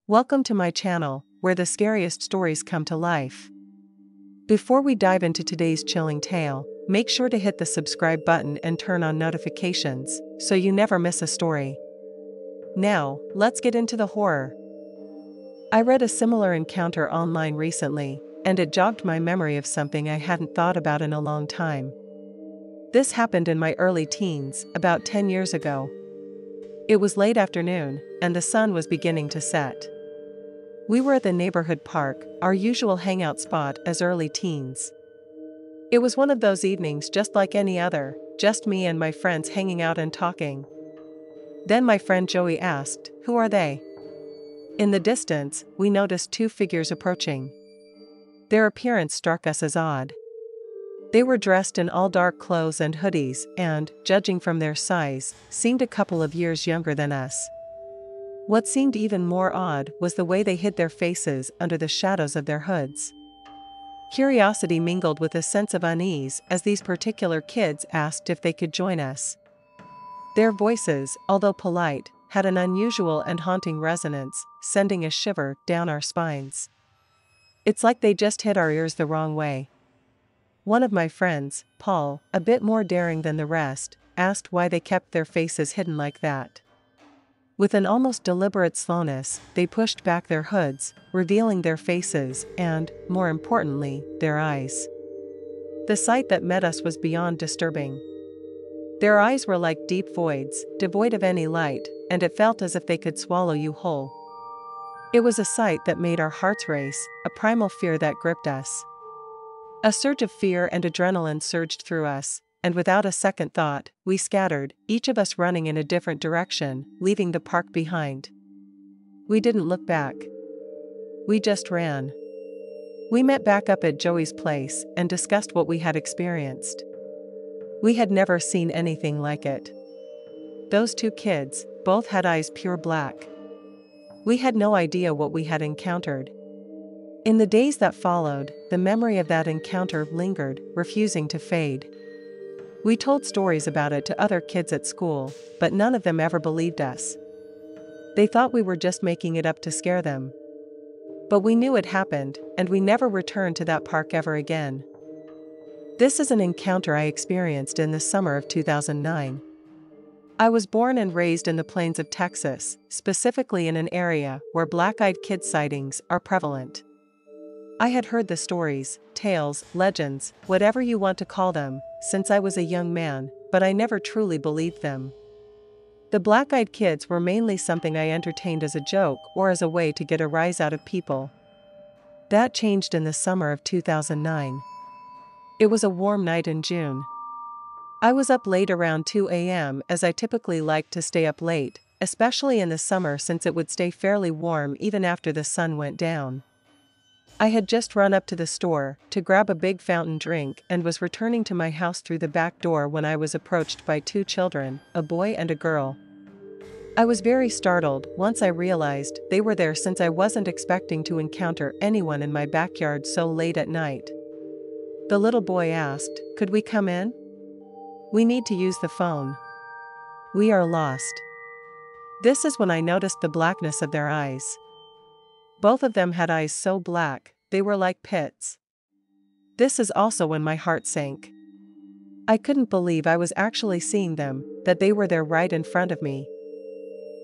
Welcome to my channel, where the scariest stories come to life. Before we dive into today's chilling tale, make sure to hit the subscribe button and turn on notifications, so you never miss a story. Now, let's get into the horror. I read a similar encounter online recently, and it jogged my memory of something I hadn't thought about in a long time. This happened in my early teens, about 10 years ago. It was late afternoon, and the sun was beginning to set. We were at the neighborhood park, our usual hangout spot as early teens. It was one of those evenings just like any other, just me and my friends hanging out and talking. Then my friend Joey asked, "Who are they?" In the distance, we noticed two figures approaching. Their appearance struck us as odd. They were dressed in all dark clothes and hoodies and, judging from their size, seemed a couple of years younger than us. What seemed even more odd was the way they hid their faces under the shadows of their hoods. Curiosity mingled with a sense of unease as these particular kids asked if they could join us. Their voices, although polite, had an unusual and haunting resonance, sending a shiver down our spines. It's like they just hit our ears the wrong way. One of my friends, Paul, a bit more daring than the rest, asked why they kept their faces hidden like that. With an almost deliberate slowness, they pushed back their hoods, revealing their faces and, more importantly, their eyes. The sight that met us was beyond disturbing. Their eyes were like deep voids, devoid of any light, and it felt as if they could swallow you whole. It was a sight that made our hearts race, a primal fear that gripped us. A surge of fear and adrenaline surged through us, and without a second thought, we scattered, each of us running in a different direction, leaving the park behind. We didn't look back. We just ran. We met back up at Joey's place and discussed what we had experienced. We had never seen anything like it. Those two kids, both had eyes pure black. We had no idea what we had encountered. In the days that followed, the memory of that encounter lingered, refusing to fade. We told stories about it to other kids at school, but none of them ever believed us. They thought we were just making it up to scare them. But we knew it happened, and we never returned to that park ever again. This is an encounter I experienced in the summer of 2009. I was born and raised in the plains of Texas, specifically in an area where black-eyed kid sightings are prevalent. I had heard the stories, tales, legends, whatever you want to call them, since I was a young man, but I never truly believed them. The black-eyed kids were mainly something I entertained as a joke or as a way to get a rise out of people. That changed in the summer of 2009. It was a warm night in June. I was up late around 2 a.m. as I typically liked to stay up late, especially in the summer since it would stay fairly warm even after the sun went down. I had just run up to the store to grab a big fountain drink and was returning to my house through the back door when I was approached by two children, a boy and a girl. I was very startled once I realized they were there since I wasn't expecting to encounter anyone in my backyard so late at night. The little boy asked, "Could we come in? We need to use the phone. We are lost." This is when I noticed the blackness of their eyes. Both of them had eyes so black, they were like pits. This is also when my heart sank. I couldn't believe I was actually seeing them, that they were there right in front of me.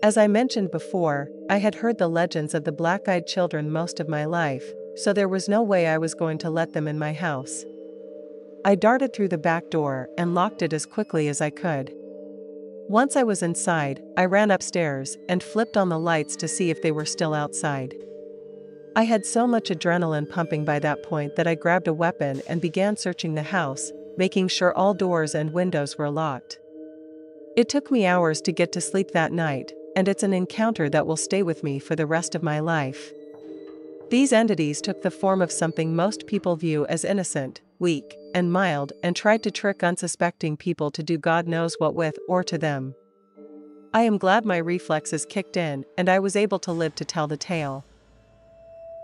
As I mentioned before, I had heard the legends of the black-eyed children most of my life, so there was no way I was going to let them in my house. I darted through the back door and locked it as quickly as I could. Once I was inside, I ran upstairs and flipped on the lights to see if they were still outside. I had so much adrenaline pumping by that point that I grabbed a weapon and began searching the house, making sure all doors and windows were locked. It took me hours to get to sleep that night, and it's an encounter that will stay with me for the rest of my life. These entities took the form of something most people view as innocent, weak, and mild, and tried to trick unsuspecting people to do God knows what with or to them. I am glad my reflexes kicked in and I was able to live to tell the tale.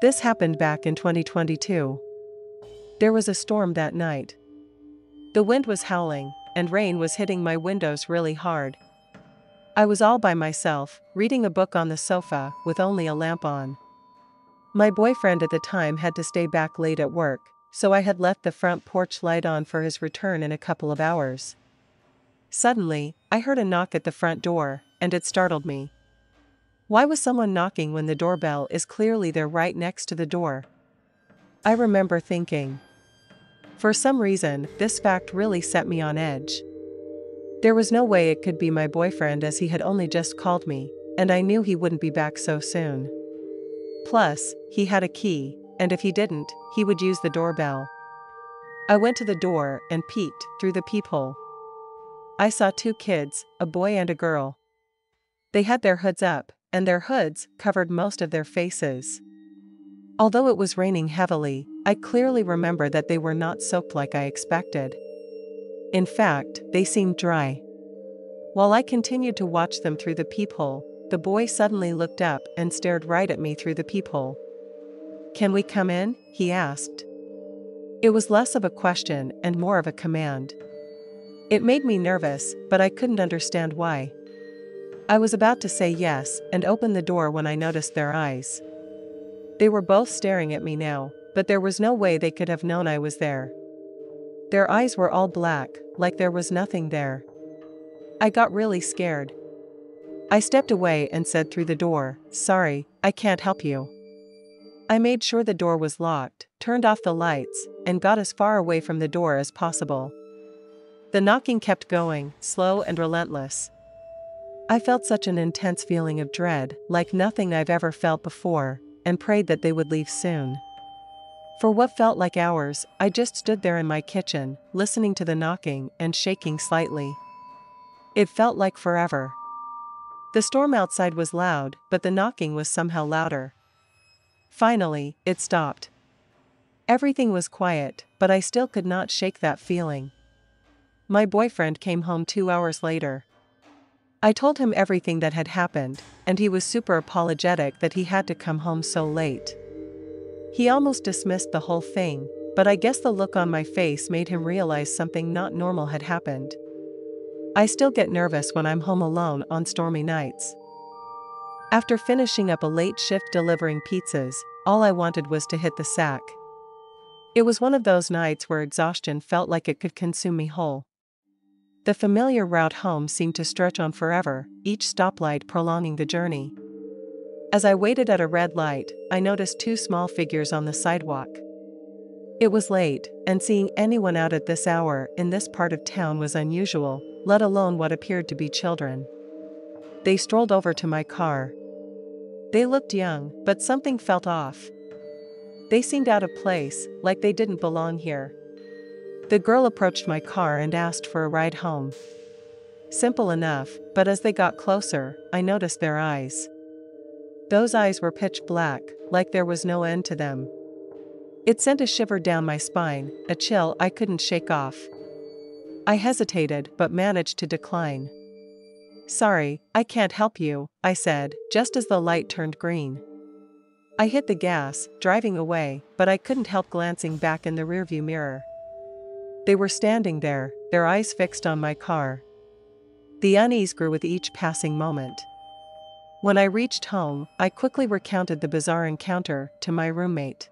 This happened back in 2022. There was a storm that night. The wind was howling, and rain was hitting my windows really hard. I was all by myself, reading a book on the sofa, with only a lamp on. My boyfriend at the time had to stay back late at work, so I had left the front porch light on for his return in a couple of hours. Suddenly, I heard a knock at the front door, and it startled me. Why was someone knocking when the doorbell is clearly there right next to the door? I remember thinking. For some reason, this fact really set me on edge. There was no way it could be my boyfriend, as he had only just called me, and I knew he wouldn't be back so soon. Plus, he had a key, and if he didn't, he would use the doorbell. I went to the door and peeked through the peephole. I saw two kids, a boy and a girl. They had their hoods up, and their hoods covered most of their faces. Although it was raining heavily, I clearly remember that they were not soaked like I expected. In fact, they seemed dry. While I continued to watch them through the peephole, the boy suddenly looked up and stared right at me through the peephole. "Can we come in?" he asked. It was less of a question and more of a command. It made me nervous, but I couldn't understand why. I was about to say yes and open the door when I noticed their eyes. They were both staring at me now, but there was no way they could have known I was there. Their eyes were all black, like there was nothing there. I got really scared. I stepped away and said through the door, "Sorry, I can't help you." I made sure the door was locked, turned off the lights, and got as far away from the door as possible. The knocking kept going, slow and relentless. I felt such an intense feeling of dread, like nothing I've ever felt before, and prayed that they would leave soon. For what felt like hours, I just stood there in my kitchen, listening to the knocking and shaking slightly. It felt like forever. The storm outside was loud, but the knocking was somehow louder. Finally, it stopped. Everything was quiet, but I still could not shake that feeling. My boyfriend came home 2 hours later. I told him everything that had happened, and he was super apologetic that he had to come home so late. He almost dismissed the whole thing, but I guess the look on my face made him realize something not normal had happened. I still get nervous when I'm home alone on stormy nights. After finishing up a late shift delivering pizzas, all I wanted was to hit the sack. It was one of those nights where exhaustion felt like it could consume me whole. The familiar route home seemed to stretch on forever, each stoplight prolonging the journey. As I waited at a red light, I noticed two small figures on the sidewalk. It was late, and seeing anyone out at this hour in this part of town was unusual, let alone what appeared to be children. They strolled over to my car. They looked young, but something felt off. They seemed out of place, like they didn't belong here. The girl approached my car and asked for a ride home. Simple enough, but as they got closer, I noticed their eyes. Those eyes were pitch black, like there was no end to them. It sent a shiver down my spine, a chill I couldn't shake off. I hesitated but managed to decline. "Sorry, I can't help you," I said, just as the light turned green. I hit the gas, driving away, but I couldn't help glancing back in the rearview mirror. They were standing there, their eyes fixed on my car. The unease grew with each passing moment. When I reached home, I quickly recounted the bizarre encounter to my roommate.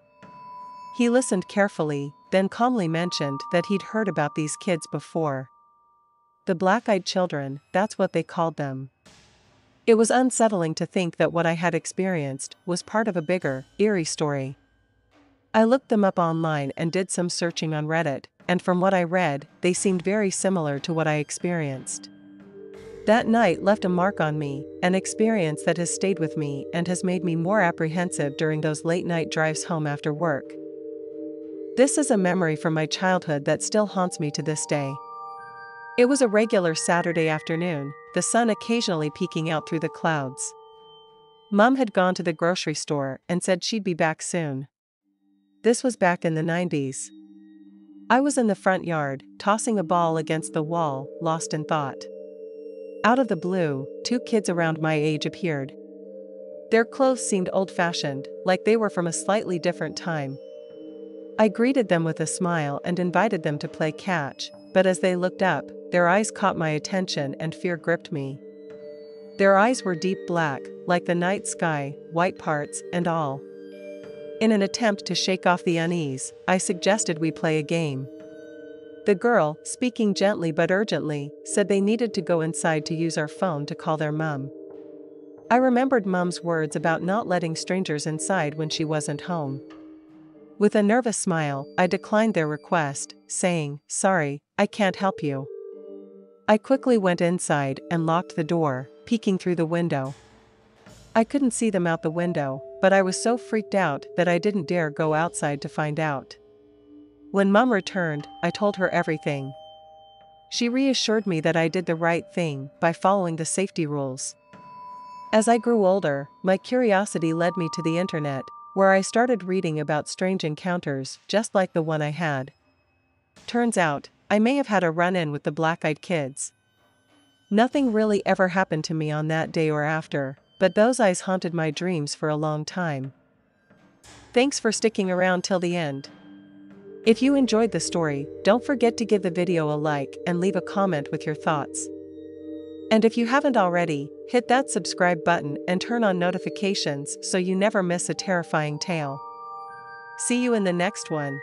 He listened carefully, then calmly mentioned that he'd heard about these kids before. The black-eyed children, that's what they called them. It was unsettling to think that what I had experienced was part of a bigger, eerie story. I looked them up online and did some searching on Reddit, and from what I read, they seemed very similar to what I experienced. That night left a mark on me, an experience that has stayed with me and has made me more apprehensive during those late-night drives home after work. This is a memory from my childhood that still haunts me to this day. It was a regular Saturday afternoon, the sun occasionally peeking out through the clouds. Mom had gone to the grocery store and said she'd be back soon. This was back in the 90s. I was in the front yard, tossing a ball against the wall, lost in thought. Out of the blue, two kids around my age appeared. Their clothes seemed old-fashioned, like they were from a slightly different time. I greeted them with a smile and invited them to play catch, but as they looked up, their eyes caught my attention and fear gripped me. Their eyes were deep black, like the night sky, white parts and all. In an attempt to shake off the unease, I suggested we play a game. The girl, speaking gently but urgently, said they needed to go inside to use our phone to call their mum. I remembered Mum's words about not letting strangers inside when she wasn't home. With a nervous smile, I declined their request, saying, "Sorry, I can't help you." I quickly went inside and locked the door, peeking through the window. I couldn't see them out the window, but I was so freaked out that I didn't dare go outside to find out. When Mum returned, I told her everything. She reassured me that I did the right thing by following the safety rules. As I grew older, my curiosity led me to the internet, where I started reading about strange encounters just like the one I had. Turns out, I may have had a run-in with the black-eyed kids. Nothing really ever happened to me on that day or after, but those eyes haunted my dreams for a long time. Thanks for sticking around till the end. If you enjoyed the story, don't forget to give the video a like and leave a comment with your thoughts. And if you haven't already, hit that subscribe button and turn on notifications so you never miss a terrifying tale. See you in the next one.